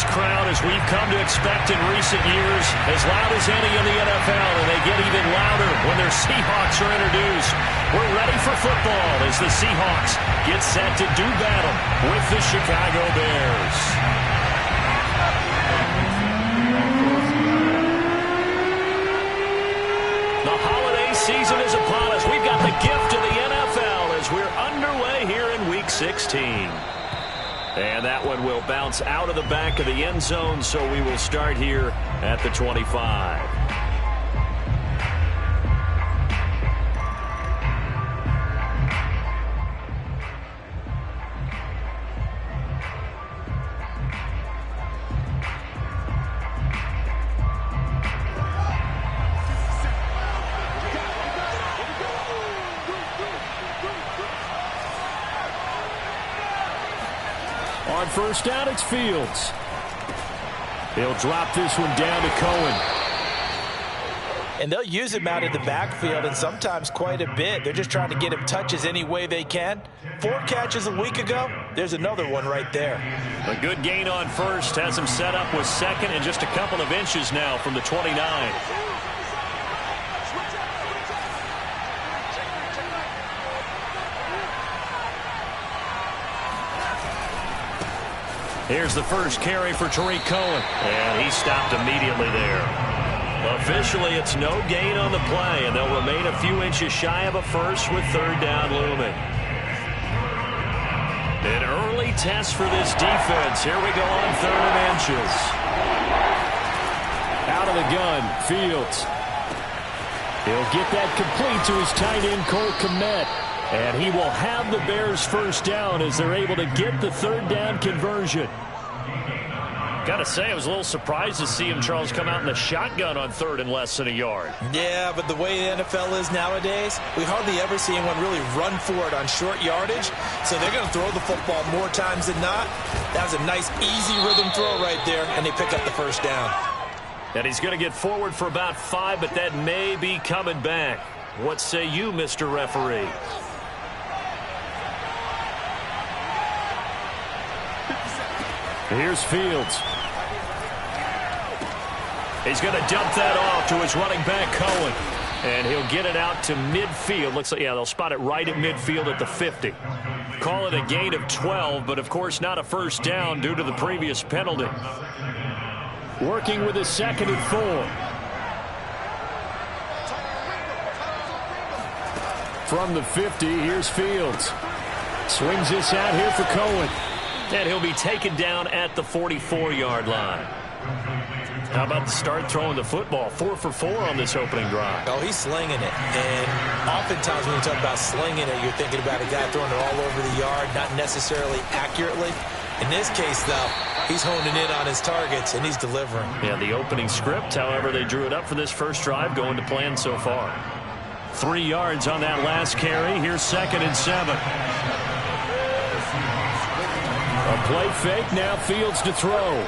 This crowd, as we've come to expect in recent years, as loud as any in the NFL, and they get even louder when their Seahawks are introduced. We're ready for football as the Seahawks get set to do battle with the Chicago Bears. The holiday season is upon us. We've got the gift of the NFL as we're underway here in Week 16. And that one will bounce out of the back of the end zone, so we will start here at the 25. On first down, it's Fields. He'll drop this one down to Cohen. And they'll use him out in the backfield, and sometimes quite a bit. They're just trying to get him touches any way they can. 4 catches a week ago. There's another one right there. A good gain on first. Has him set up with second and just a couple of inches now from the 29. Here's the first carry for Tariq Cohen. And he stopped immediately there. Officially, it's no gain on the play, and they'll remain a few inches shy of a first with third down looming. An early test for this defense. Here we go on 3rd and inches. Out of the gun, Fields. He'll get that complete to his tight end, Cole Kmet. And he will have the Bears first down as they're able to get the third down conversion. Got to say, I was a little surprised to see him, Charles, come out in the shotgun on 3rd and less than a yard. Yeah, but the way the NFL is nowadays, we hardly ever see anyone really run for it on short yardage. So they're going to throw the football more times than not. That was a nice, easy rhythm throw right there, and they pick up the first down. And he's going to get forward for about 5, but that may be coming back. What say you, Mr. Referee? Here's Fields. He's going to dump that off to his running back, Cohen. And he'll get it out to midfield. Looks like, yeah, they'll spot it right at midfield at the 50. Call it a gain of 12, but of course not a first down due to the previous penalty. Working with a 2nd and 4. From the 50, here's Fields. Swings this out here for Cohen. And he'll be taken down at the 44-yard line. How about the start throwing the football? 4 for 4 on this opening drive. Oh, he's slinging it. And oftentimes when you talk about slinging it, you're thinking about a guy throwing it all over the yard, not necessarily accurately. In this case, though, he's honing in on his targets, and he's delivering. Yeah, the opening script, however, they drew it up for this first drive, going to plan so far. 3 yards on that last carry. Here's 2nd and 7. A play fake, now Fields to throw.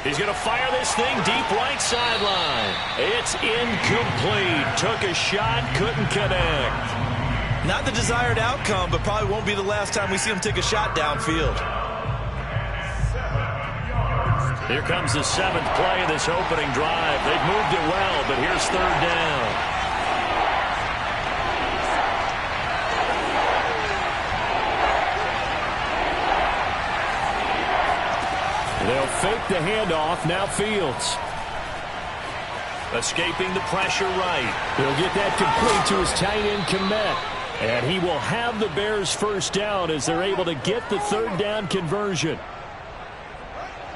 He's going to fire this thing deep right sideline. It's incomplete. Took a shot, couldn't connect. Not the desired outcome, but probably won't be the last time we see him take a shot downfield. Here comes the 7th play of this opening drive. They've moved it well, but here's 3rd down. They'll fake the handoff. Now Fields. Escaping the pressure right. He'll get that complete to his tight end, Kmet. And he will have the Bears first down as they're able to get the third down conversion.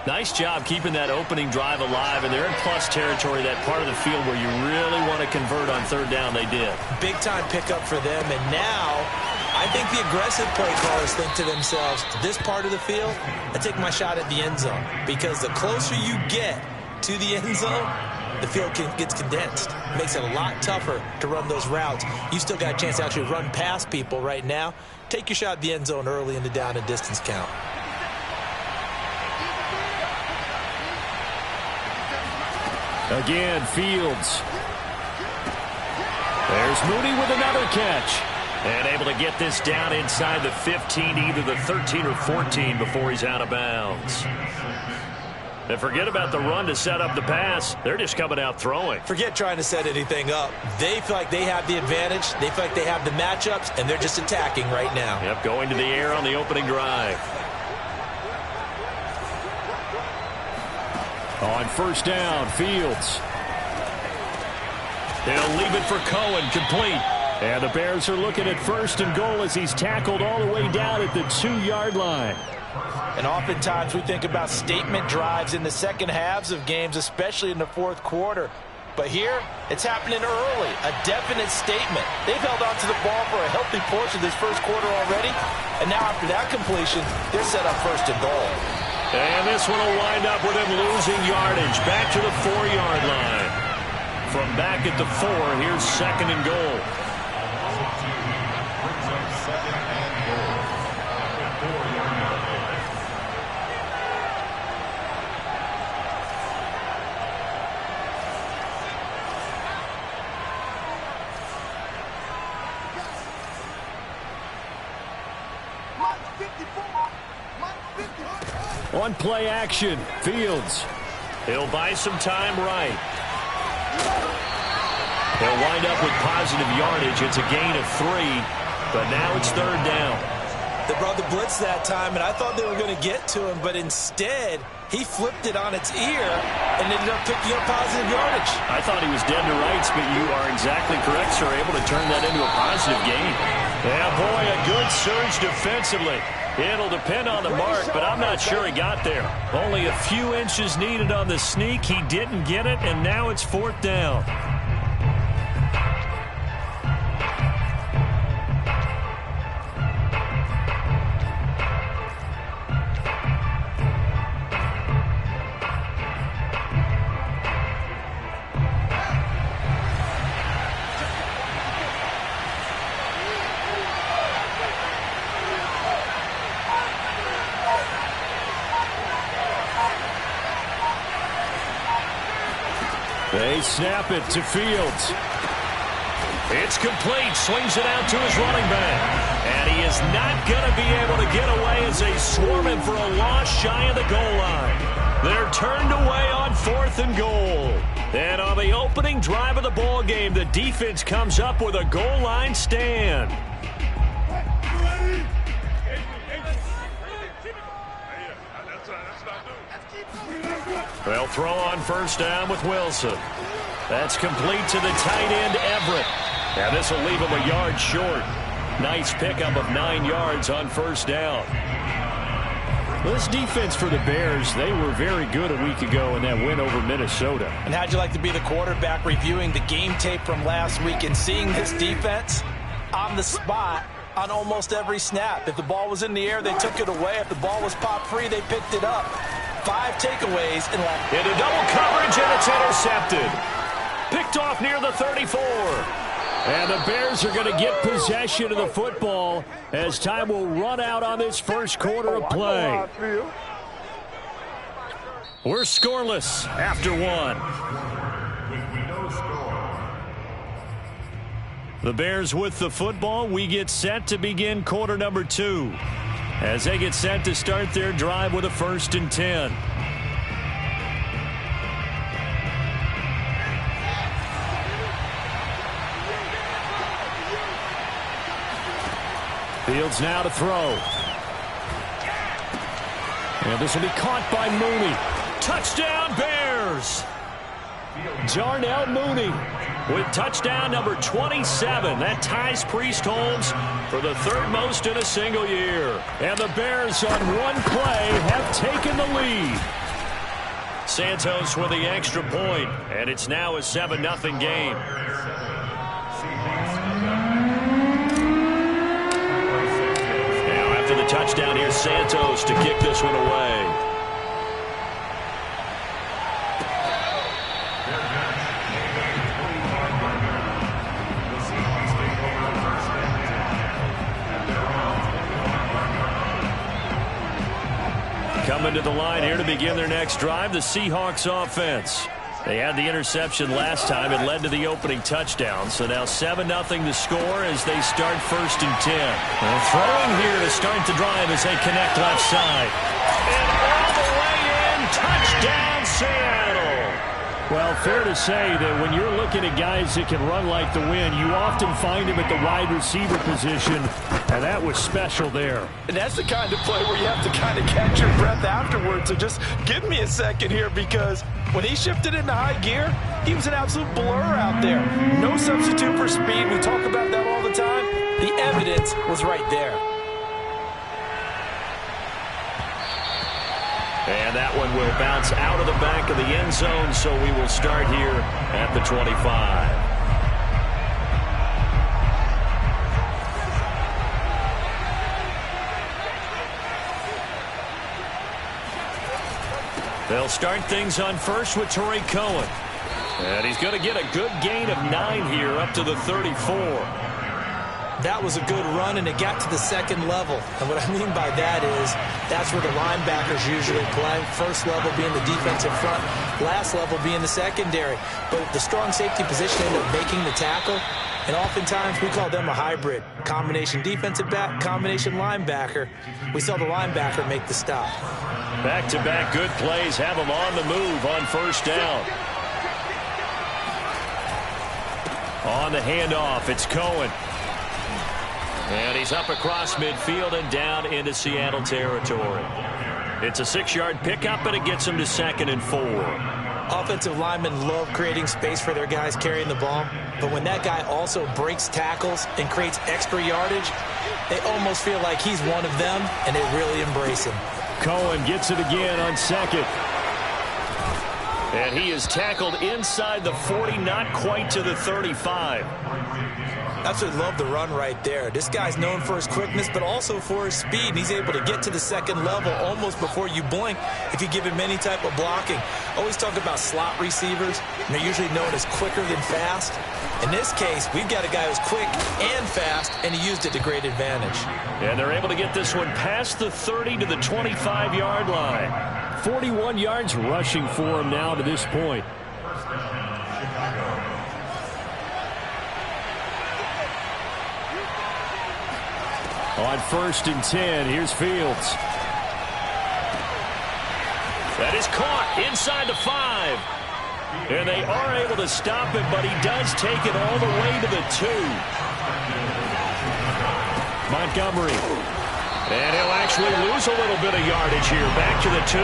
Nice job keeping that opening drive alive, and they're in plus territory, that part of the field where you really want to convert on third down. They did. Big-time pickup for them, and now I think the aggressive play callers think to themselves, this part of the field, I take my shot at the end zone, because the closer you get to the end zone, the field gets condensed. It makes it a lot tougher to run those routes. You still got a chance to actually run past people right now. Take your shot at the end zone early in the down and distance count. Again, Fields. There's Mooney with another catch. And able to get this down inside the 15, either the 13 or 14 before he's out of bounds. And forget about the run to set up the pass. They're just coming out throwing. Forget trying to set anything up. They feel like they have the advantage. They feel like they have the matchups, and they're just attacking right now. Yep, going to the air on the opening drive. On first down, Fields. He'll leave it for Cohen, complete. And the Bears are looking at first and goal as he's tackled all the way down at the 2-yard line. And oftentimes we think about statement drives in the second halves of games, especially in the fourth quarter. But here, it's happening early, a definite statement. They've held on to the ball for a healthy portion of this first quarter already. And now after that completion, they're set up first and goal. And this one will wind up with him losing yardage back to the 4-yard line. From back at the 4, here's second and goal. On play action, Fields. He'll buy some time right. He'll wind up with positive yardage. It's a gain of 3, but now it's third down. They brought the blitz that time, and I thought they were going to get to him, but instead, he flipped it on its ear and ended up picking up positive yardage. I thought he was dead to rights, but you are exactly correct, sir. Able to turn that into a positive gain. Yeah, boy, a good surge defensively. It'll depend on the mark, but I'm not sure he got there. Only a few inches needed on the sneak. He didn't get it, and now it's fourth down. They snap it to Fields. It's complete. Swings it out to his running back. And he is not going to be able to get away as they swarm him for a loss shy of the goal line. They're turned away on fourth and goal. And on the opening drive of the ball game, the defense comes up with a goal line stand. They'll throw on first down with Wilson. That's complete to the tight end, Everett. And this will leave him a yard short. Nice pickup of 9 yards on first down. This defense for the Bears, they were very good a week ago in that win over Minnesota. And how'd you like to be the quarterback reviewing the game tape from last week and seeing this defense on the spot on almost every snap? If the ball was in the air, they took it away. If the ball was popped free, they picked it up. 5 takeaways into double coverage, and it's intercepted. Picked off near the 34. And the Bears are going to get possession of the football as time will run out on this first quarter of play. We're scoreless after 1. The Bears with the football. We get set to begin quarter number 2 as they get set to start their drive with a 1st and 10. Fields now to throw. And this will be caught by Mooney. Touchdown, Bears! Darnell Mooney with touchdown number 27. That ties Priest Holmes for the 3rd most in a single year. And the Bears on one play have taken the lead. Santos with the extra point, and it's now a 7-0 game. After the touchdown, here's Santos to kick this one away. Coming to the line here to begin their next drive, the Seahawks offense. They had the interception last time. It led to the opening touchdown. So now 7-0 the score as they start 1st and 10. Well, throwing here to start the drive as they connect left side. And all the way in, touchdown Seattle. Well, fair to say that when you're looking at guys that can run like the wind, you often find them at the wide receiver position, and that was special there. And that's the kind of play where you have to kind of catch your breath afterwards. So just give me a second here, because when he shifted into high gear, he was an absolute blur out there. No substitute for speed. We talk about that all the time. The evidence was right there. And that one will bounce out of the back of the end zone, so we will start here at the 25. They'll start things on first with Torrey Cohen. And he's going to get a good gain of 9 here up to the 34. That was a good run, and it got to the second level. And what I mean by that is that's where the linebackers usually play. First level being the defensive front, last level being the secondary. But the strong safety position ended up making the tackle. And oftentimes we call them a hybrid. Combination defensive back, combination linebacker. We saw the linebacker make the stop. Back-to-back good plays have them on the move on 1st down. On the handoff, it's Cohen. And he's up across midfield and down into Seattle territory. It's a 6-yard pickup, and it gets him to 2nd and 4. Offensive linemen love creating space for their guys carrying the ball. But when that guy also breaks tackles and creates extra yardage, they almost feel like he's one of them, and they really embrace him. Cohen gets it again on 2nd. And he is tackled inside the 40, not quite to the 35. Absolutely love the run right there. This guy's known for his quickness, but also for his speed. And he's able to get to the second level almost before you blink if you give him any type of blocking. Always talk about slot receivers, and they're usually known as quicker than fast. In this case, we've got a guy who's quick and fast, and he used it to great advantage. And they're able to get this one past the 30 to the 25-yard line. 41 yards rushing for him now to this point. On 1st and 10, here's Fields. That is caught inside the 5. And they are able to stop him, but he does take it all the way to the 2. Montgomery. And he'll actually lose a little bit of yardage here. Back to the 2.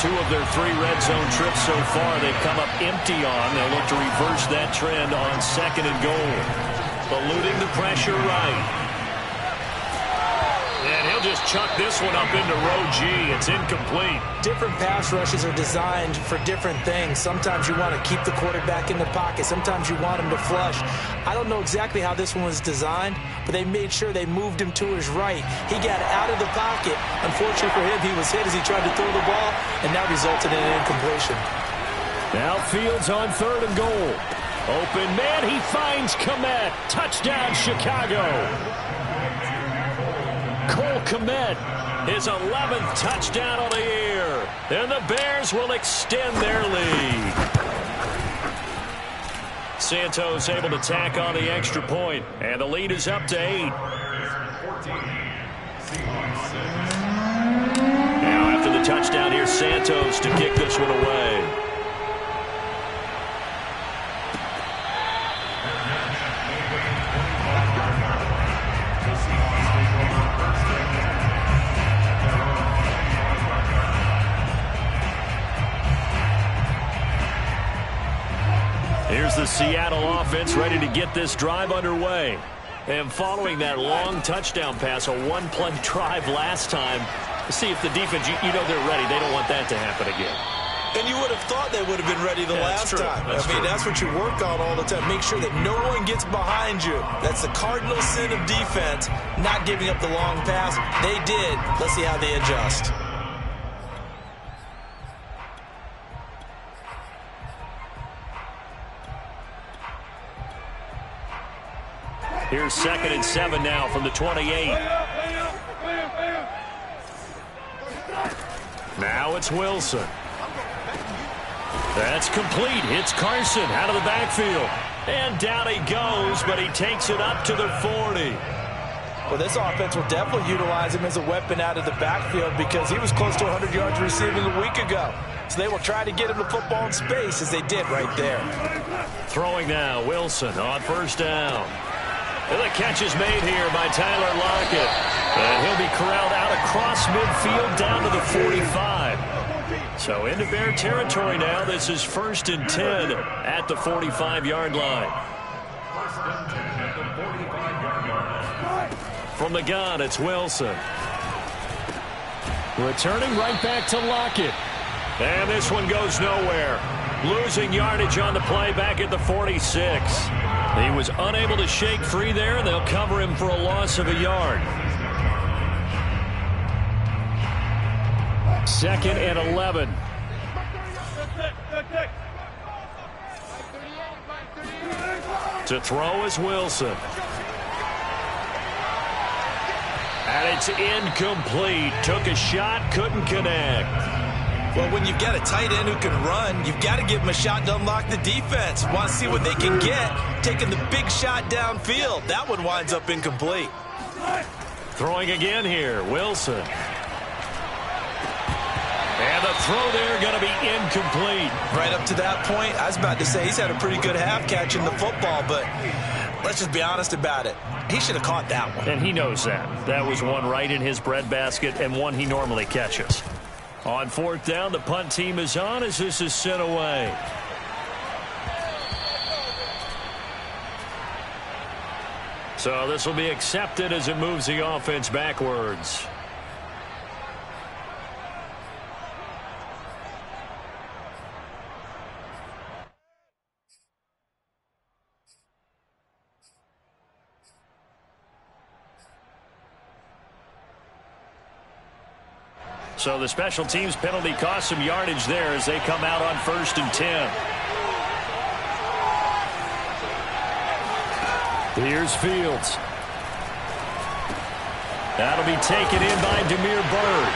2 of their 3 red zone trips so far they've come up empty on. They'll look to reverse that trend on 2nd and goal. Eluding the pressure right. And he'll just chuck this one up into row G. It's incomplete. Different pass rushes are designed for different things. Sometimes you want to keep the quarterback in the pocket. Sometimes you want him to flush. I don't know exactly how this one was designed, but they made sure they moved him to his right. He got out of the pocket. Unfortunately for him, he was hit as he tried to throw the ball, and that resulted in an incompletion. Now Fields on 3rd and goal. Open man, he finds Kmet. Touchdown, Chicago. Cole Kmet, his 11th touchdown on the year. And the Bears will extend their lead. Santos able to tack on the extra point, and the lead is up to 8. Now after the touchdown, here's Santos to kick this one away. Here's the Seattle offense ready to get this drive underway. And following that long touchdown pass, a one-play drive last time, see if the defense, you know they're ready. They don't want that to happen again. And you would have thought they would have been ready the last time. That's what you work on all the time. Make sure that no one gets behind you. That's the cardinal sin of defense, not giving up the long pass. They did. Let's see how they adjust. Here's 2nd and 7 now from the 28. Now it's Wilson. That's complete. It's Carson out of the backfield. And down he goes, but he takes it up to the 40. Well, this offense will definitely utilize him as a weapon out of the backfield because he was close to 100 yards receiving a week ago. So they will try to get him the football in space as they did right there. Throwing now, Wilson on first down. And the catch is made here by Tyler Lockett. And he'll be corralled out across midfield down to the 45. So into Bear territory now. This is 1st and 10 at the 45-yard line. From the gun, it's Wilson. Returning right back to Lockett. And this one goes nowhere. Losing yardage on the play back at the 46. He was unable to shake free there, and they'll cover him for a loss of a yard. 2nd and 11. To throw is Wilson. And it's incomplete. Took a shot, couldn't connect. Well, when you've got a tight end who can run, you've got to give him a shot to unlock the defense. Want to see what they can get, taking the big shot downfield. That one winds up incomplete. Throwing again here, Wilson. And the throw there going to be incomplete. Right up to that point, I was about to say he's had a pretty good half catching the football, but let's just be honest about it. He should have caught that one. And he knows that. That was one right in his breadbasket and one he normally catches. On 4th down, the punt team is on as this is sent away. So this will be accepted as it moves the offense backwards. So the special teams penalty cost some yardage there as they come out on 1st and 10. Here's Fields. That'll be taken in by Damiere Byrd.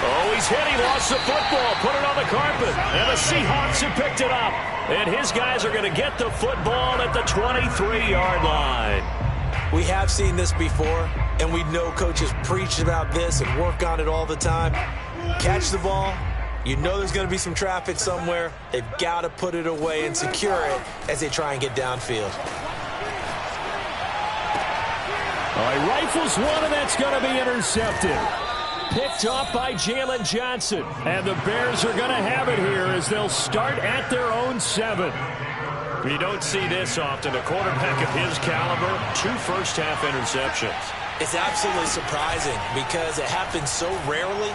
Oh, he's hit. He lost the football. Put it on the carpet. And the Seahawks have picked it up. And his guys are going to get the football at the 23-yard line. We have seen this before, and we know coaches preach about this and work on it all the time. Catch the ball. You know there's going to be some traffic somewhere. They've got to put it away and secure it as they try and get downfield. All right, rifles one, and that's going to be intercepted. Picked off by Jalen Johnson. And the Bears are going to have it here as they'll start at their own 7. You don't see this often. A quarterback of his caliber, 2 first-half interceptions. It's absolutely surprising because it happens so rarely.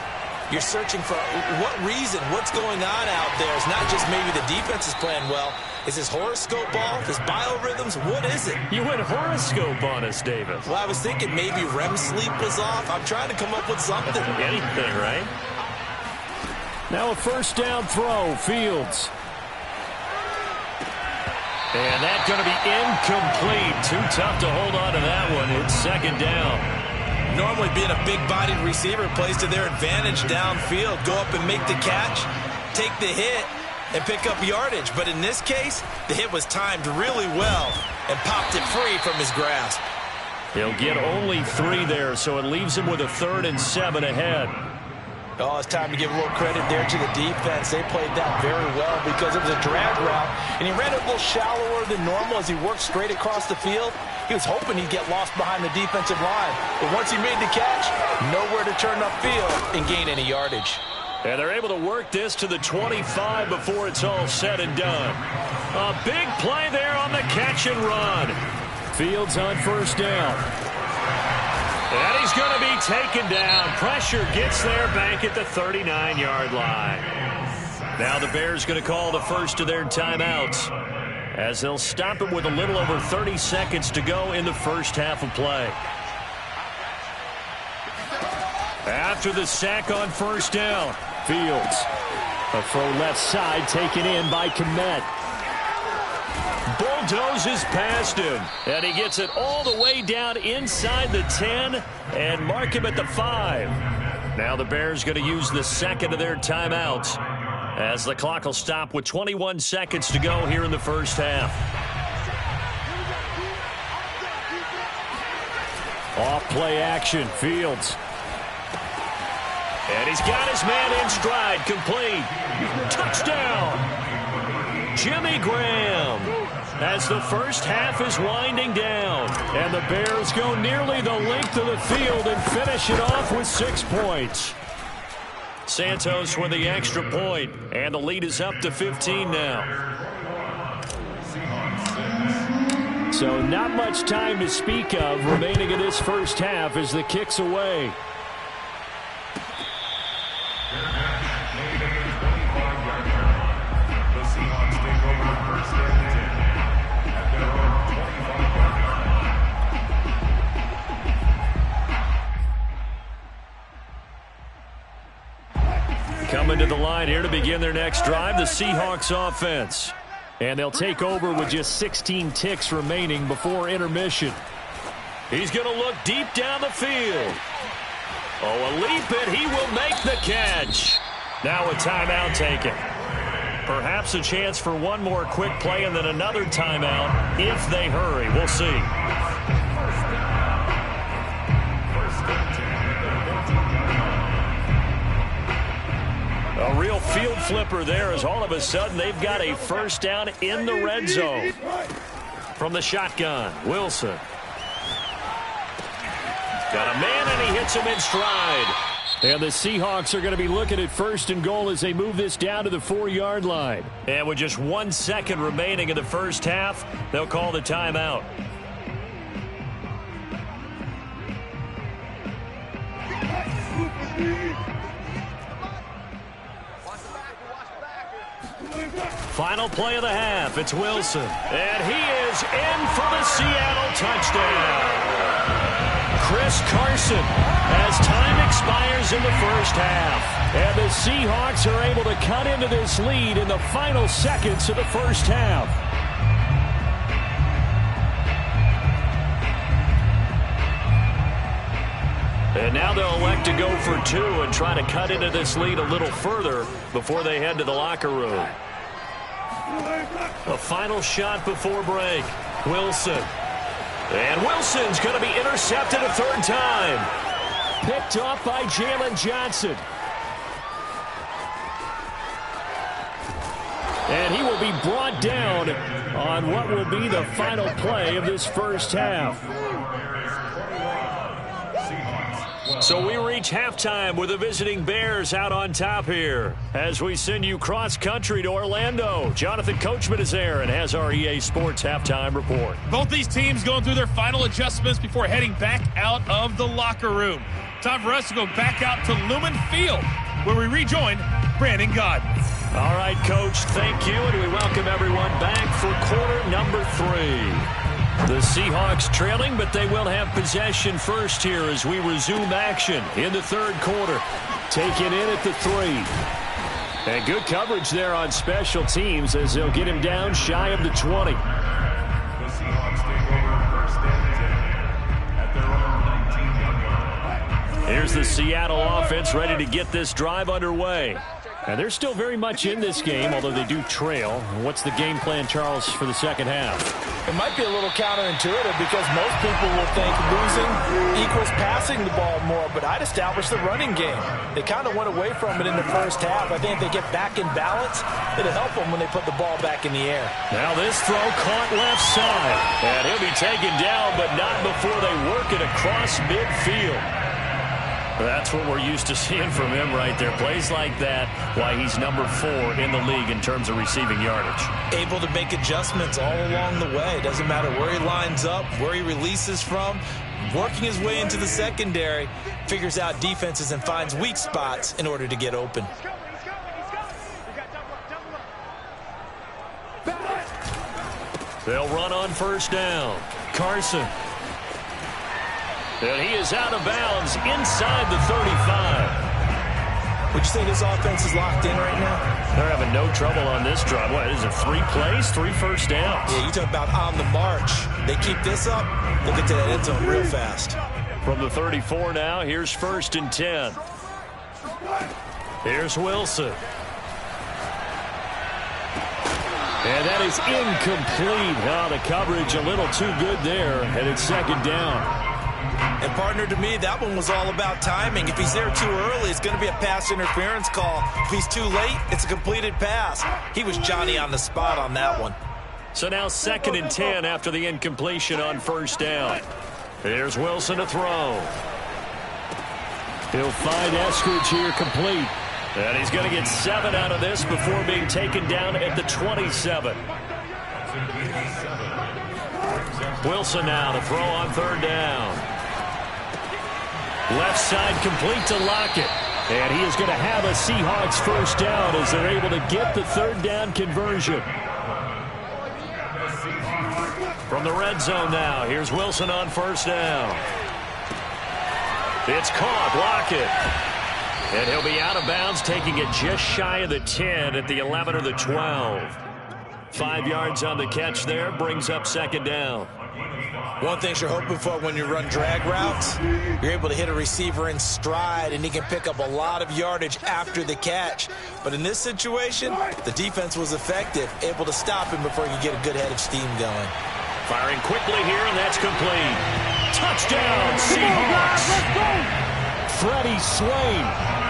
You're searching for what reason, what's going on out there. It's not just maybe the defense is playing well. Is his horoscope off? His biorhythms? What is it? You went horoscope on us, Davis. Well, I was thinking maybe REM sleep was off. I'm trying to come up with something. Anything, right? Now a first down throw, Fields. And that's going to be incomplete. Too tough to hold on to that one. It's 2nd down. Normally being a big-bodied receiver plays to their advantage downfield. Go up and make the catch, take the hit, and pick up yardage. But in this case, the hit was timed really well and popped it free from his grasp. He'll get only 3 there, so it leaves him with a 3rd and 7 ahead. Oh, it's time to give a little credit there to the defense. They played that very well because it was a drag route, and he ran it a little shallower than normal as he worked straight across the field. He was hoping he'd get lost behind the defensive line, but once he made the catch, nowhere to turn upfield and gain any yardage. And they're able to work this to the 25 before it's all said and done. A big play there on the catch and run. Fields on first down. And he's going to be taken down. Pressure gets there back at the 39-yard line. Now the Bears going to call the first of their timeouts as they'll stop it with a little over 30 seconds to go in the first half of play. After the sack on first down, Fields. A throw left side taken in by Kmet. Bulldozes past him, and he gets it all the way down inside the 10 and mark him at the 5. Now the Bears going to use the second of their timeouts as the clock will stop with 21 seconds to go here in the first half. Off play action, Fields. And he's got his man in stride, complete. Touchdown! Jimmy Graham. As the first half is winding down. And the Bears go nearly the length of the field and finish it off with 6 points. Santos with the extra point, and the lead is up to 15 now. So not much time to speak of remaining in this first half as the kick's away. Coming to the line here to begin their next drive, the Seahawks offense. And they'll take over with just 16 ticks remaining before intermission. He's going to look deep down the field. Oh, a leap, and he will make the catch. Now a timeout taken. Perhaps a chance for one more quick play and then another timeout if they hurry. We'll see. A real field flipper there as all of a sudden they've got a first down in the red zone. From the shotgun, Wilson. Got a man and he hits him in stride. And the Seahawks are going to be looking at first and goal as they move this down to the 4-yard line. And with just 1 second remaining in the first half, they'll call the timeout. Final play of the half. It's Wilson. And he is in for the Seattle touchdown. Chris Carson as time expires in the first half. And the Seahawks are able to cut into this lead in the final seconds of the first half. And now they'll elect to go for 2 and try to cut into this lead a little further before they head to the locker room. A final shot before break. Wilson. And Wilson's going to be intercepted a third time. Picked off by Jalen Johnson. And he will be brought down on what will be the final play of this first half. So we reach halftime with the visiting Bears out on top here. As we send you cross-country to Orlando, Jonathan Coachman is there and has our EA Sports halftime report. Both these teams going through their final adjustments before heading back out of the locker room. Time for us to go back out to Lumen Field, where we rejoin Brandon Gaudin. All right, Coach, thank you, and we welcome everyone back for quarter number 3. The Seahawks trailing, but they will have possession first here as we resume action in the third quarter. Taken in at the 3. And good coverage there on special teams as they'll get him down shy of the 20. The Seahawks take over first and 10 at their own 19-yard line. Here's the Seattle offense ready to get this drive underway. And they're still very much in this game, although they do trail. What's the game plan, Charles, for the second half? It might be a little counterintuitive because most people will think losing equals passing the ball more, but I'd establish the running game. They kind of went away from it in the first half. I think if they get back in balance, it'll help them when they put the ball back in the air. Now this throw caught left side. And he'll be taken down, but not before they work it across midfield. That's what we're used to seeing from him right there. Plays like that, why he's number 4 in the league in terms of receiving yardage. Able to make adjustments all along the way. Doesn't matter where he lines up, where he releases from. Working his way into the secondary, figures out defenses and finds weak spots in order to get open. They'll run on first down. Carson. And he is out of bounds inside the 35. Would you say this offense is locked in right now? They're having no trouble on this drive. What is it, 3 plays, 3 first downs? Yeah, you talk about on the march. They keep this up, they'll get to that end zone real fast. From the 34 now, here's first and 10. Here's Wilson. And that is incomplete. Oh, the coverage a little too good there, and it's second down. And, partner, to me, that one was all about timing. If he's there too early, it's going to be a pass interference call. If he's too late, it's a completed pass. He was Johnny on the spot on that one. So now 2nd and 10 after the incompletion on first down. Here's Wilson to throw. He'll find Eskridge here complete. And he's going to get 7 out of this before being taken down at the 27. Wilson now to throw on third down. Left side complete to Lockett. And he is going to have a Seahawks first down as they're able to get the third down conversion. From the red zone now, here's Wilson on first down. It's caught, Lockett. And he'll be out of bounds, taking it just shy of the 10 at the 11 or the 12. 5 yards on the catch there, brings up second down. One thing you're hoping for when you run drag routes, you're able to hit a receiver in stride, and he can pick up a lot of yardage after the catch. But in this situation, the defense was effective, able to stop him before he could get a good head of steam going. Firing quickly here, and that's complete. Touchdown, Seahawks! Freddie Swain,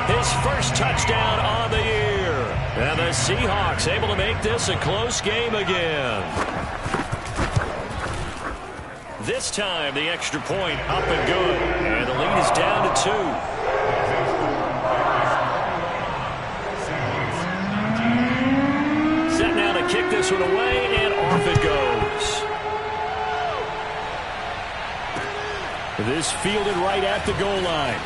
his first touchdown on the year. And the Seahawks able to make this a close game again. This time, the extra point up and good. And the lead is down to 2. Set now to kick this one away, and off it goes. This fielded right at the goal line.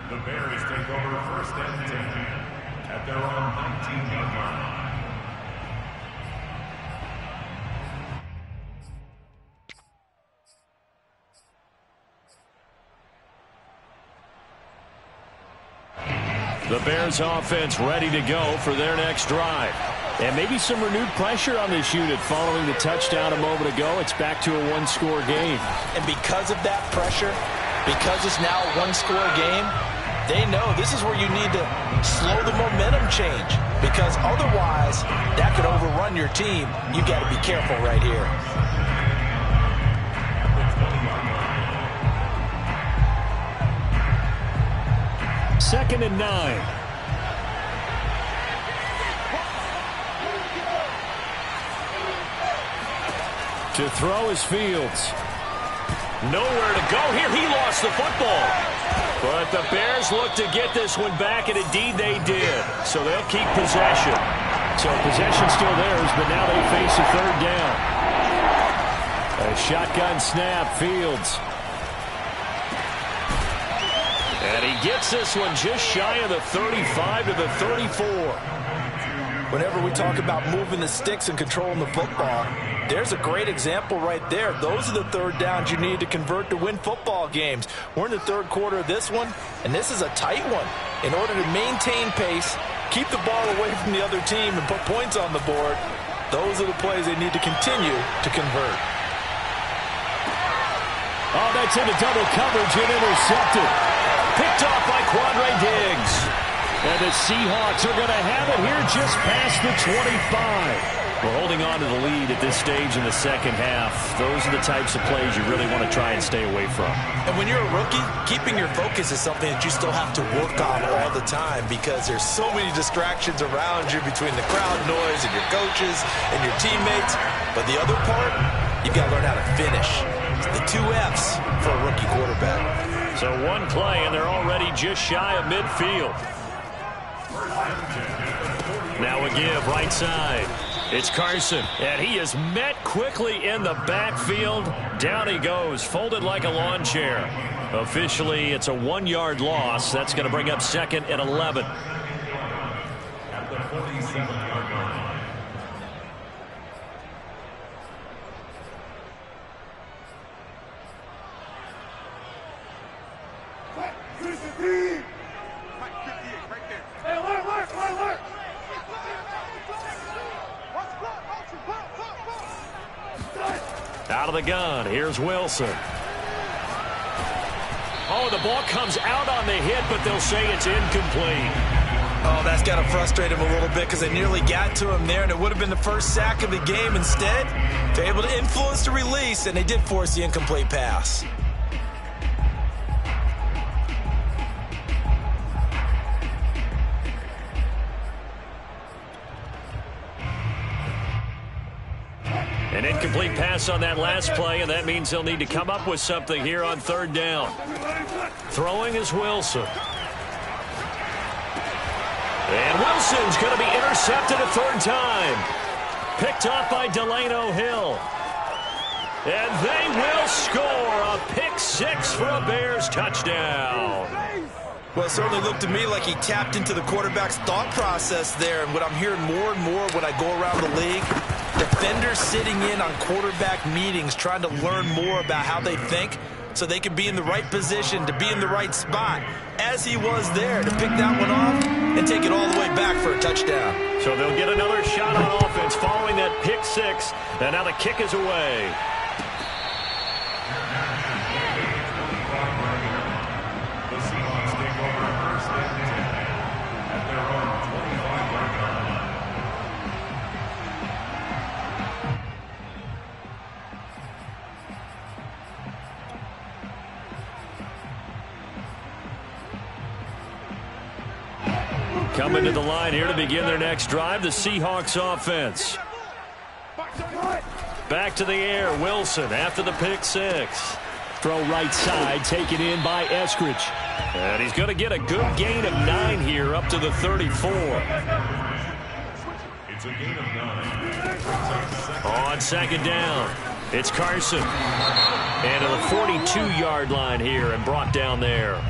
The Bears take over 1st and 10 at their own 19-yard line. The Bears offense ready to go for their next drive. And maybe some renewed pressure on this unit following the touchdown a moment ago. It's back to a one-score game. And because of that pressure, because it's now a one-score game, they know this is where you need to slow the momentum change, because otherwise that could overrun your team. You got to be careful right here. Second and 9. To throw is Fields. Nowhere to go here. He lost the football. But the Bears look to get this one back, and indeed they did. So they'll keep possession. So possession still theirs, but now they face a third down. A shotgun snap, Fields. And he gets this one just shy of the 35 to the 34. Whenever we talk about moving the sticks and controlling the football, there's a great example right there. Those are the third downs you need to convert to win football games. We're in the third quarter of this one, and this is a tight one. In order to maintain pace, keep the ball away from the other team, and put points on the board, those are the plays they need to continue to convert. Oh, that's into double coverage and intercepted. Picked off by Quandre Diggs. And the Seahawks are going to have it here just past the 25. We're holding on to the lead at this stage in the second half. Those are the types of plays you really want to try and stay away from. And when you're a rookie, keeping your focus is something that you still have to work on all the time, because there's so many distractions around you between the crowd noise and your coaches and your teammates. But the other part, you've got to learn how to finish. It's the 2 F's for a rookie quarterback. So one play, and they're already just shy of midfield. Now a give right side. It's Carson, and he is met quickly in the backfield. Down he goes, folded like a lawn chair. Officially, it's a 1-yard loss. That's going to bring up second and 11. At the 47-yard line. Out of the gun, here's Wilson. Oh, the ball comes out on the hit, but they'll say it's incomplete. Oh, that's got to frustrate him a little bit because they nearly got to him there, and it would have been the first sack of the game. Instead, they're able to influence the release, and they did force the incomplete pass. An incomplete pass on that last play, and that means they'll need to come up with something here on third down. Throwing is Wilson. And Wilson's going to be intercepted a third time. Picked off by Delano Hill. And they will score a pick six for a Bears touchdown. Well, it certainly looked to me like he tapped into the quarterback's thought process there. And what I'm hearing more and more when I go around the league, defenders sitting in on quarterback meetings trying to learn more about how they think so they can be in the right position to be in the right spot, as he was there to pick that one off and take it all the way back for a touchdown. So they'll get another shot on offense following that pick six, and now the kick is away. The Seahawks take over first and 10 at their own 25-yard line. Coming to the line here to begin their next drive, the Seahawks offense. Back to the air, Wilson after the pick six. Throw right side, taken in by Eskridge. And he's going to get a good gain of 9 here up to the 34. It's a gain of 9. On second down, it's Carson. And to the 42-yard line here and brought down there.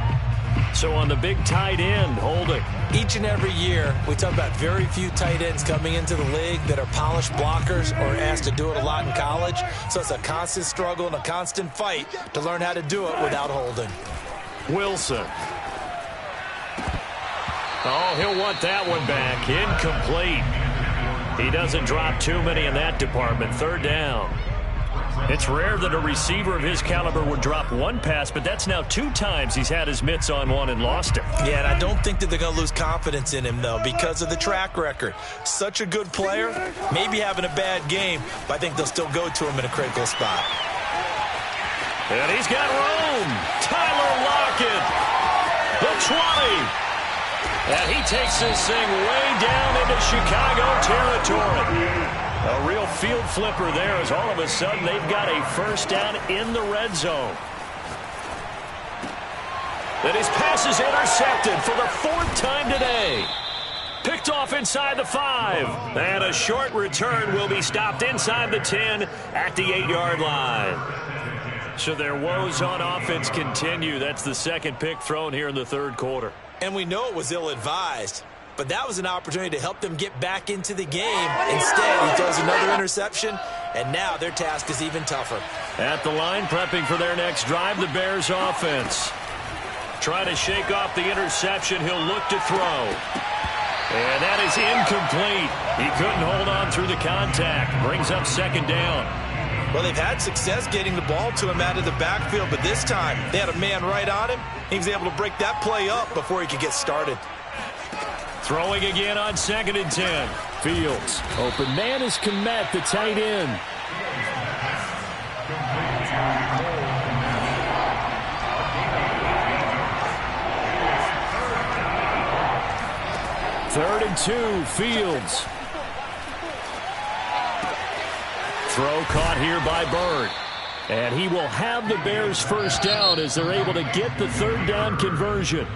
So on the big tight end, holding. Each and every year, we talk about very few tight ends coming into the league that are polished blockers or asked to do it a lot in college. So it's a constant struggle and a constant fight to learn how to do it without holding. Wilson. Oh, he'll want that one back. Incomplete. He doesn't drop too many in that department. Third down. It's rare that a receiver of his caliber would drop one pass, but that's now 2 times he's had his mitts on one and lost it. Yeah, and I don't think that they're going to lose confidence in him, though, because of the track record. Such a good player, maybe having a bad game, but I think they'll still go to him in a critical spot. And he's got room. Tyler Lockett, the 20. And he takes this thing way down into Chicago territory. A real field flipper there as all of a sudden they've got a first down in the red zone. And his pass is intercepted for the 4th time today. Picked off inside the 5. And a short return will be stopped inside the 10 at the 8-yard line. So their woes on offense continue. That's the second pick thrown here in the third quarter. And we know it was ill-advised. But that was an opportunity to help them get back into the game. Instead, he throws another interception, and now their task is even tougher. At the line, prepping for their next drive, the Bears offense. Trying to shake off the interception. He'll look to throw. And that is incomplete. He couldn't hold on through the contact. Brings up second down. Well, they've had success getting the ball to him out of the backfield, but this time they had a man right on him. He was able to break that play up before he could get started. Throwing again on 2nd and 10. Fields. Open man is Kmet, the tight end. Third and 2. Fields. Throw caught here by Bird. And he will have the Bears first down as they're able to get the third down conversion.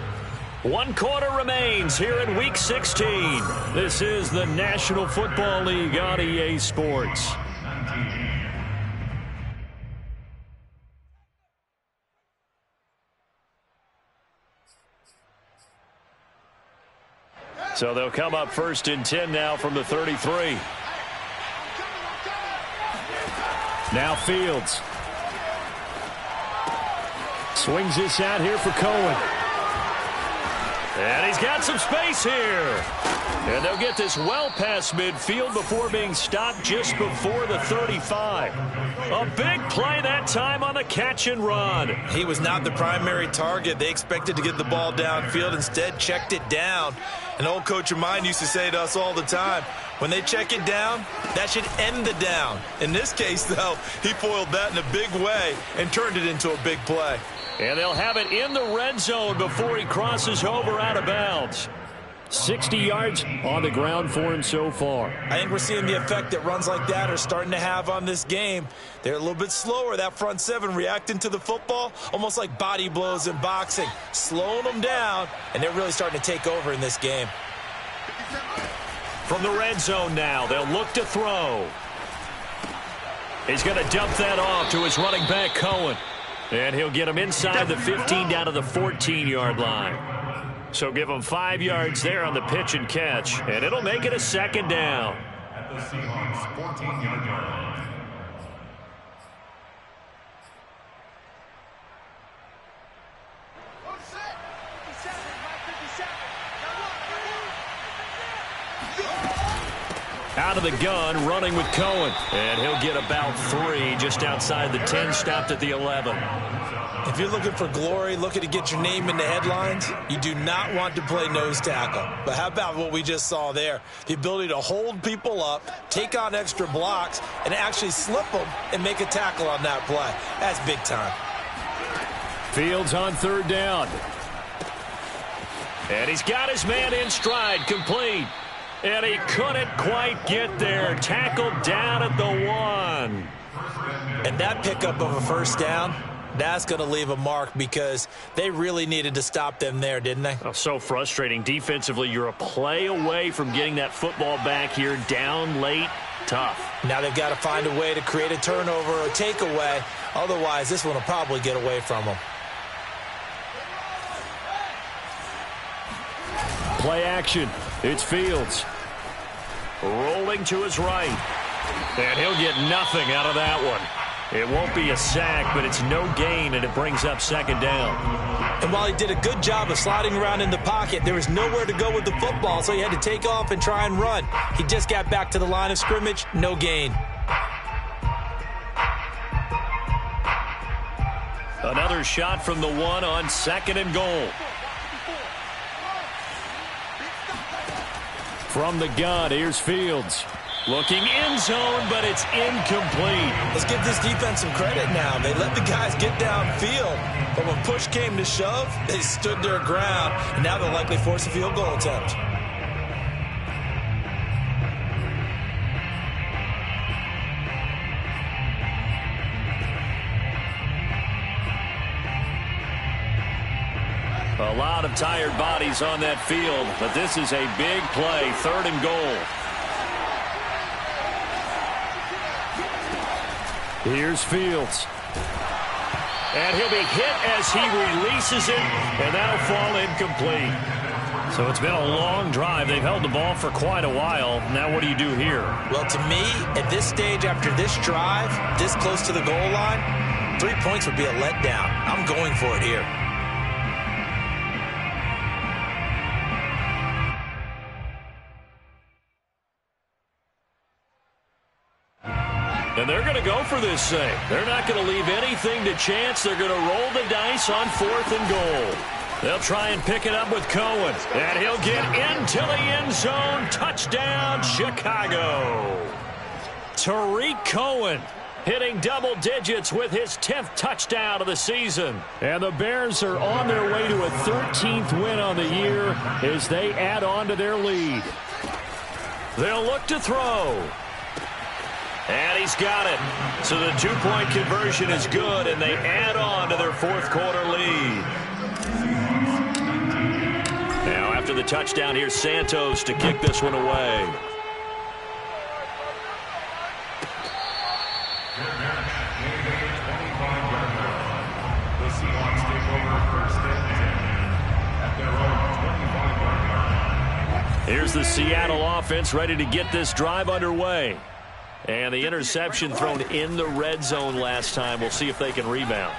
1 quarter remains here in Week 16. This is the National Football League on EA Sports. So they'll come up 1st and 10 now from the 33. Now Fields. Swings this out here for Cohen. And he's got some space here. And they'll get this well past midfield before being stopped just before the 35. A big play that time on the catch and run. He was not the primary target. They expected to get the ball downfield. Instead, checked it down. An old coach of mine used to say to us all the time, when they check it down, that should end the down. In this case, though, he foiled that in a big way and turned it into a big play. And they'll have it in the red zone before he crosses over out of bounds. 60 yards on the ground for him so far. I think we're seeing the effect that runs like that are starting to have on this game. They're a little bit slower, that front seven, reacting to the football, almost like body blows in boxing, slowing them down, and they're really starting to take over in this game. From the red zone now, they'll look to throw. He's going to dump that off to his running back, Cohen. And he'll get him inside the 15 down to the 14-yard line. So give him 5 yards there on the pitch and catch, and it'll make it a second down. At the Seahawks 14-yard line. Out of the gun, running with Cohen. And he'll get about 3 just outside the 10, stopped at the 11. If you're looking for glory, looking to get your name in the headlines, you do not want to play nose tackle. But how about what we just saw there? The ability to hold people up, take on extra blocks, and actually slip them and make a tackle on that play. That's big time. Fields on third down. And he's got his man in stride, complete. And he couldn't quite get there. Tackled down at the 1. And that pickup of a first down, that's going to leave a mark because they really needed to stop them there, didn't they? Oh, so frustrating. Defensively, you're a play away from getting that football back here, down late, tough. Now they've got to find a way to create a turnover or takeaway. Otherwise, this one will probably get away from them. Play action. It's Fields. Rolling to his right. And he'll get nothing out of that one. It won't be a sack, but it's no gain, and it brings up second down. And while he did a good job of sliding around in the pocket, there was nowhere to go with the football, so he had to take off and try and run. He just got back to the line of scrimmage, no gain. Another shot from the 1 on second and goal. From the gun, here's Fields. Looking end zone, but it's incomplete. Let's give this defense some credit now. They let the guys get downfield, but when push came to shove, they stood their ground, and now they'll likely force a field goal attempt. A lot of tired bodies on that field, but this is a big play, third and goal. Here's Fields. And he'll be hit as he releases it, and that'll fall incomplete. So it's been a long drive. They've held the ball for quite a while. Now what do you do here? Well, to me, at this stage after this drive, this close to the goal line, 3 points would be a letdown. I'm going for it here. And they're going to go for this thing. They're not going to leave anything to chance. They're going to roll the dice on 4th and goal. They'll try and pick it up with Cohen. And he'll get into the end zone. Touchdown, Chicago. Tariq Cohen hitting double digits with his 10th touchdown of the season. And the Bears are on their way to a 13th win on the year as they add on to their lead. They'll look to throw. And he's got it. So the 2-point conversion is good, and they add on to their 4th quarter lead. Now after the touchdown, here's Santos to kick this one away. The Seahawks take over first and 10 at their own 25-yard line. Here's the Seattle offense ready to get this drive underway. And the interception thrown in the red zone last time. We'll see if they can rebound.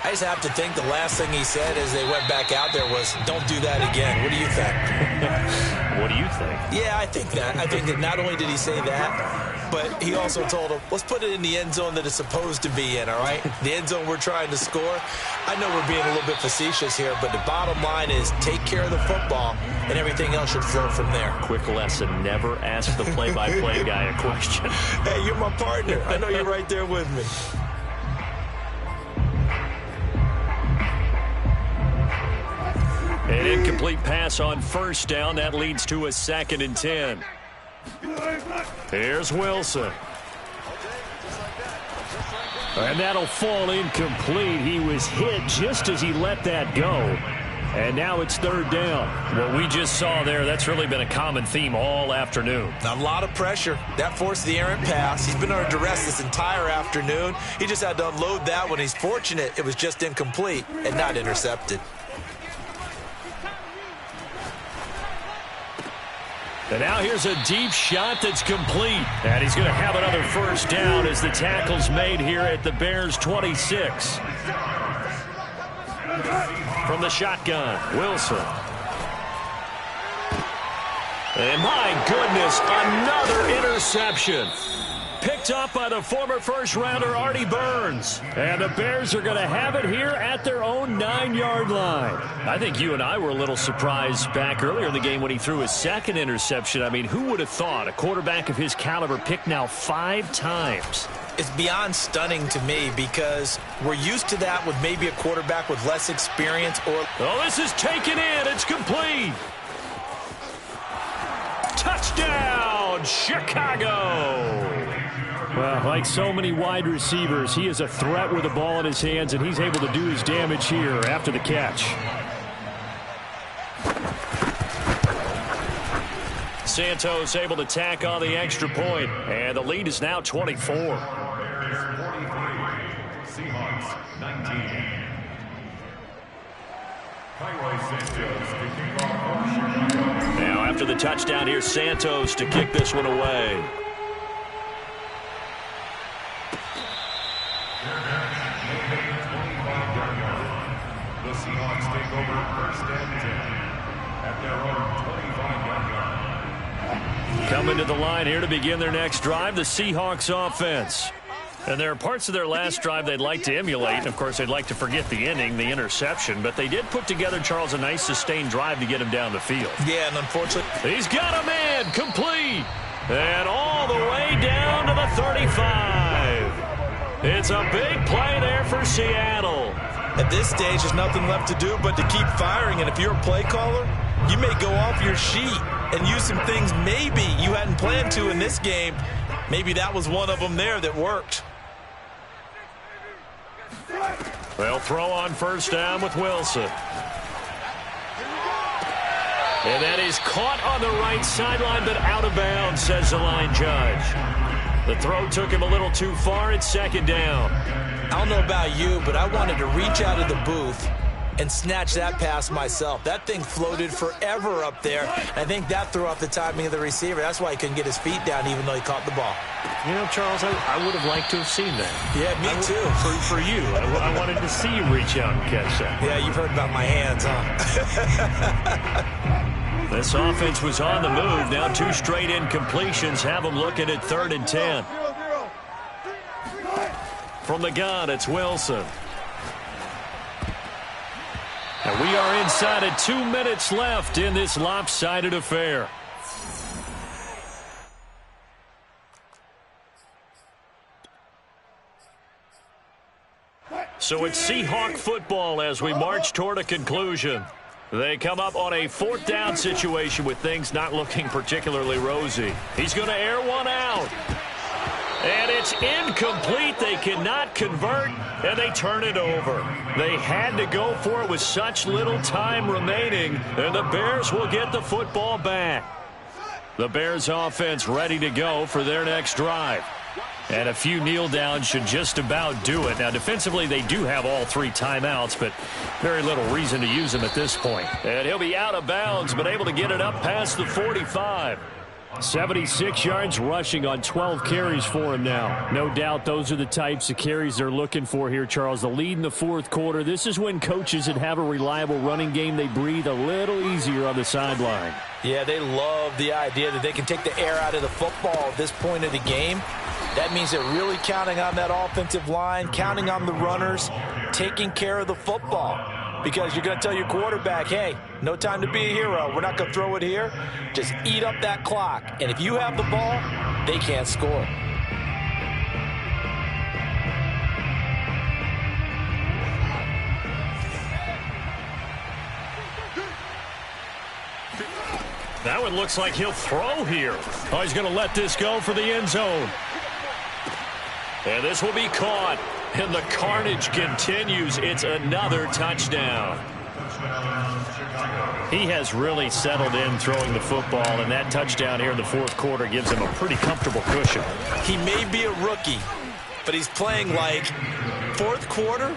I I just have to think the last thing he said as they went back out there was, don't do that again. What do you think? What do you think? Yeah, I think that. I think that not only did he say that, but he also told him, let's put it in the end zone that it's supposed to be in, all right? The end zone we're trying to score. I know we're being a little bit facetious here, but the bottom line is take care of the football, and everything else should flow from there. Quick lesson, never ask the play-by-play guy a question. Hey, you're my partner. I know you're right there with me. An incomplete pass on first down. That leads to a 2nd and 10. Here's Wilson. And that'll fall incomplete. He was hit just as he let that go. And now it's 3rd down. What we just saw there, that's really been a common theme all afternoon. A lot of pressure. That forced the errant pass. He's been under duress this entire afternoon. He just had to unload that one. He's fortunate it was just incomplete and not intercepted. And now here's a deep shot that's complete. And he's going to have another first down as the tackle's made here at the Bears' 26. From the shotgun, Wilson. And my goodness, another interception. Picked up by the former first-rounder Artie Burns. And the Bears are going to have it here at their own 9-yard line. I think you and I were a little surprised back earlier in the game when he threw his 2nd interception. I mean, who would have thought a quarterback of his caliber picked now 5 times? It's beyond stunning to me because we're used to that with maybe a quarterback with less experience or... Oh, this is taken in. It's complete. Touchdown, Chicago. Well, like so many wide receivers, he is a threat with the ball in his hands, and he's able to do his damage here after the catch. Santos able to tack on the extra point, and the lead is now 24. Bears 43, Seahawks 19. Now after the touchdown, here's Santos to kick this one away. The Seahawks take over 1st and 10 at their own 25-yard line. Coming to the line here to begin their next drive, the Seahawks offense. And there are parts of their last drive they'd like to emulate. Of course, they'd like to forget the ending, the interception. But they did put together, Charles, a nice sustained drive to get him down the field. Yeah, and unfortunately... He's got a man, complete. And all the way down to the 35. It's a big play there for Seattle. At this stage, there's nothing left to do but to keep firing. And if you're a play caller, you may go off your sheet and use some things maybe you hadn't planned to in this game. Maybe that was one of them there that worked. They'll throw on first down with Wilson. And that is caught on the right sideline, but out of bounds, says the line judge. The throw took him a little too far. It's 2nd down. I don't know about you, but I wanted to reach out of the booth and snatch that pass myself. That thing floated forever up there. I think that threw off the timing of the receiver. That's why he couldn't get his feet down even though he caught the ball. You know, Charles, I would have liked to have seen that. Yeah, me too. For you. I wanted to see you reach out and catch that. Yeah, you've heard about my hands, huh? This offense was on the move. Now 2 straight incompletions have them looking at 3rd and 10. From the gun, it's Wilson. And we are inside of 2 minutes left in this lopsided affair. So it's Seahawk football as we march toward a conclusion. They come up on a 4th down situation with things not looking particularly rosy. He's going to air one out. And it's incomplete. They cannot convert, and they turn it over. They had to go for it with such little time remaining, and the Bears will get the football back. The Bears offense ready to go for their next drive. And a few kneel downs should just about do it. Now, defensively, they do have all 3 timeouts, but very little reason to use them at this point. And he'll be out of bounds, but able to get it up past the 45. 76 yards rushing on 12 carries for him now. No doubt those are the types of carries they're looking for here, Charles. The lead in the fourth quarter. This is when coaches that have a reliable running game, they breathe a little easier on the sideline. Yeah, they love the idea that they can take the air out of the football at this point of the game. That means they're really counting on that offensive line, counting on the runners, taking care of the football. Because you're going to tell your quarterback, hey, no time to be a hero. We're not going to throw it here. Just eat up that clock. And if you have the ball, they can't score. That one looks like he'll throw here. Oh, he's going to let this go for the end zone. And this will be caught. And the carnage continues. It's another touchdown. He has really settled in throwing the football, and that touchdown here in the fourth quarter gives him a pretty comfortable cushion. He may be a rookie, but he's playing like fourth quarter,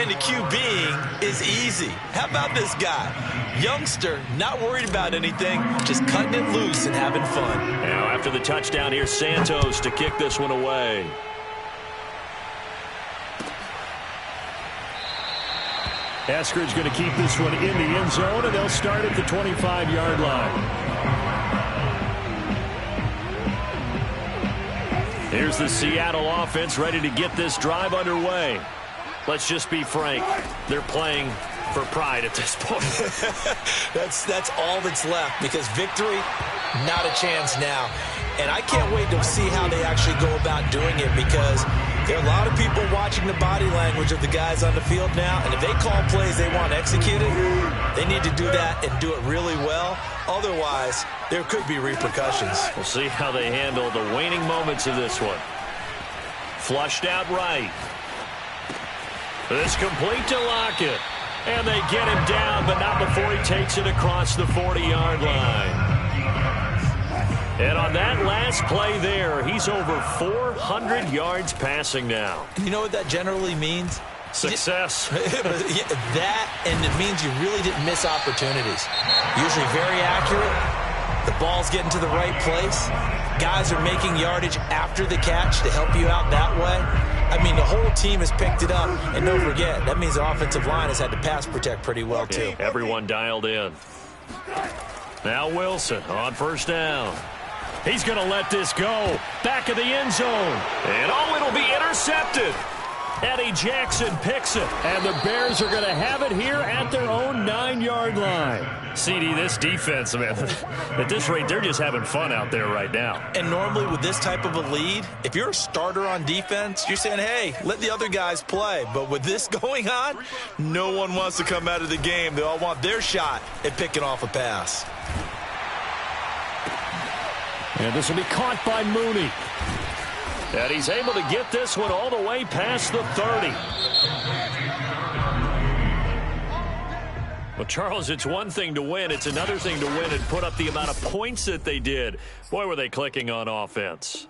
and the QBing is easy. How about this guy? Youngster, not worried about anything, just cutting it loose and having fun. Now after the touchdown, here's Santos to kick this one away. Eskridge going to keep this one in the end zone, and they'll start at the 25-yard line. Here's the Seattle offense ready to get this drive underway. Let's just be frank. They're playing for pride at this point. That's all that's left, because victory, not a chance now. And I can't wait to see how they actually go about doing it, because there are a lot of people watching the body language of the guys on the field now, and if they call plays they want executed, they need to do that and do it really well. Otherwise, there could be repercussions. We'll see how they handle the waning moments of this one. Flushed out right. This complete to Lockett. And they get him down, but not before he takes it across the 40-yard line. And on that last play there, he's over 400 yards passing now. You know what that generally means? Success. That, and it means you really didn't miss opportunities. Usually very accurate. The ball's getting to the right place. Guys are making yardage after the catch to help you out that way. I mean, the whole team has picked it up. And don't forget, that means the offensive line has had to pass protect pretty well, too. Everyone dialed in. Now Wilson on first down. He's going to let this go. Back of the end zone. And oh, it'll be intercepted. Eddie Jackson picks it. And the Bears are going to have it here at their own 9-yard line. CD, this defense, man, at this rate, they're just having fun out there right now. And normally with this type of a lead, if you're a starter on defense, you're saying, hey, let the other guys play. But with this going on, no one wants to come out of the game. They all want their shot at picking off a pass. And this will be caught by Mooney. And he's able to get this one all the way past the 30. Well, Charles, it's one thing to win. It's another thing to win and put up the amount of points that they did. Boy, were they clicking on offense.